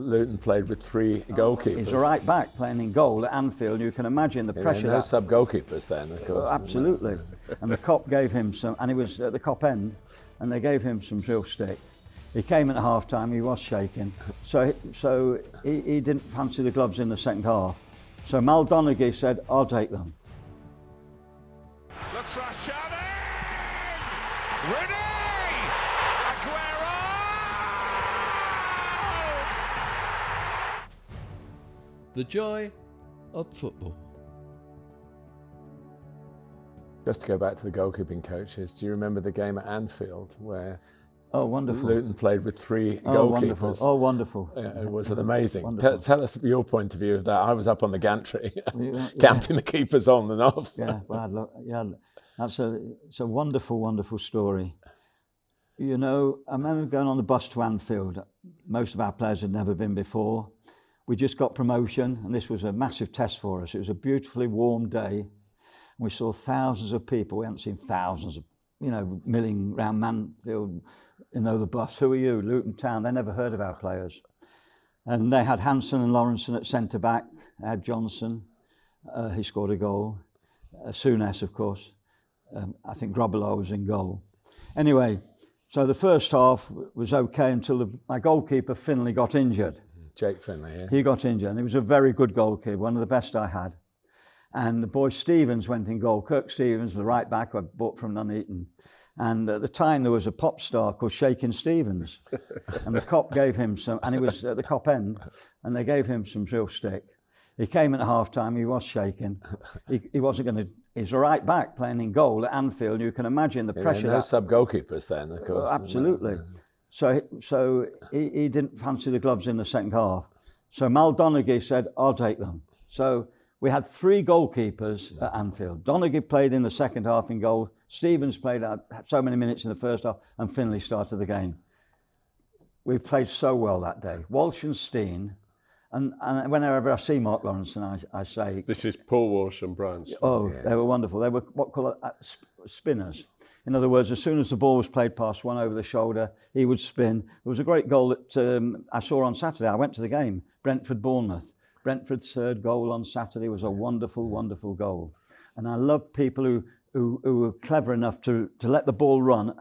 Luton played with 3 goalkeepers. He's a right back playing in goal at Anfield. You can imagine the pressure. No sub-goalkeepers then, of course. Absolutely. And the Kop gave him some, and he was at the Kop end, and they gave him some real stick. He came at half-time, he was shaking. So he didn't fancy the gloves in the second half. So Mal Donaghy said, I'll take them. Looks for a shot in! Rooney! Aguero! The joy of football. Just to go back to the goalkeeping coaches, do you remember the game at Anfield where wonderful. Luton played with 3 goalkeepers? Wonderful. Wonderful. Was it amazing? Wonderful. Tell us your point of view of that. I was up on the gantry, counting the keepers on and off. It's a wonderful, wonderful story. You know, I remember going on the bus to Anfield. Most of our players had never been before. We just got promotion, and this was a massive test for us. It was a beautifully warm day. We saw thousands of people. We hadn't seen thousands of, milling around Anfield, the bus. Who are you? Luton Town. They never heard of our players. And they had Hansen and Lawrenson at centre-back. They had Johnson. He scored a goal. Souness, of course. I think Grobbelaar was in goal. Anyway, so the first half was okay until my goalkeeper, Finlay, got injured. Jake Finlay, yeah. He got injured, and he was a very good goalkeeper, one of the best I had. And the boy Stevens went in goal. Kirk Stevens, the right back I bought from Nuneaton. And at the time there was a pop star called Shakin' Stevens. And the Kop gave him some, and he was at the Kop end, and they gave him some real stick. He came at half-time, he was shaking. He wasn't going to, he's a right back playing in goal at Anfield. You can imagine the pressure. No sub-goalkeepers then, of course. Absolutely. So he didn't fancy the gloves in the second half. So Mal Donaghy said, I'll take them. So we had 3 goalkeepers at Anfield. Donaghy played in the second half in goal. Stevens played out so many minutes in the first half, and Finlay started the game. We played so well that day. Walsh and Steen, and whenever I see Mark Lawrenson, I say... This is Paul Walsh and Brian. They were wonderful. They were what call it spinners. In other words, as soon as the ball was played past one over the shoulder, he would spin. There was a great goal that I saw on Saturday. I went to the game, Brentford-Bournemouth. Brentford's third goal on Saturday was a wonderful, wonderful goal. And I love people who were clever enough to let the ball run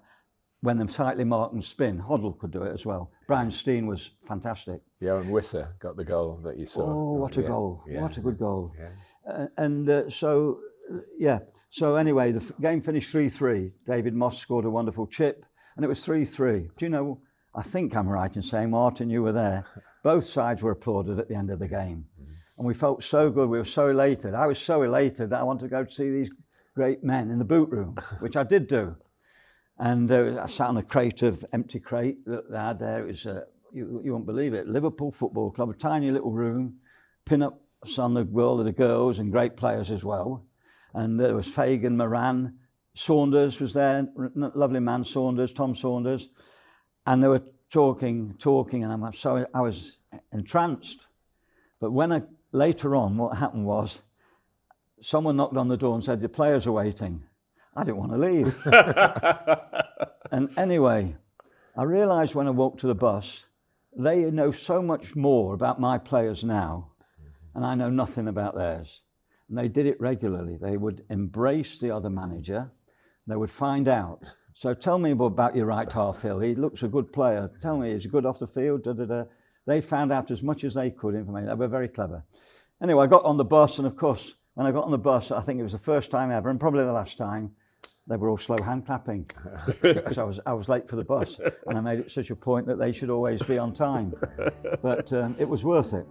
when they're tightly marked and spin. Hoddle could do it as well. Brian Steen was fantastic. Yeah, and Wisser got the goal that you saw. Oh, what a goal. Yeah. What a good goal. Yeah. So anyway, the game finished 3-3. David Moss scored a wonderful chip, and it was 3-3. Do you know, I think I'm right in saying, Martin, you were there. Both sides were applauded at the end of the game. And we felt so good, we were so elated. I was so elated that I wanted to go to see these great men in the boot room, which I did do. And I sat on a empty crate that they had there. It was, you won't believe it, Liverpool Football Club, a tiny little room, pin-ups on the world of the girls and great players as well. And there was Fagan, Moran, Saunders was there, lovely man, Saunders, Tom Saunders. And they were talking, and I was entranced. But later on, what happened was, someone knocked on the door and said, the players are waiting. I didn't want to leave. And anyway, I realised when I walked to the bus, they know so much more about my players now, and I know nothing about theirs. And they did it regularly. They would embrace the other manager. They would find out. So tell me about your right half, Phil. He looks a good player. Tell me, is he good off the field? They found out as much as they could information. They were very clever. Anyway, I got on the bus, and of course, when I got on the bus, I think it was the first time ever, and probably the last time, they were all slow hand clapping because I was late for the bus, and I made it such a point that they should always be on time. But it was worth it.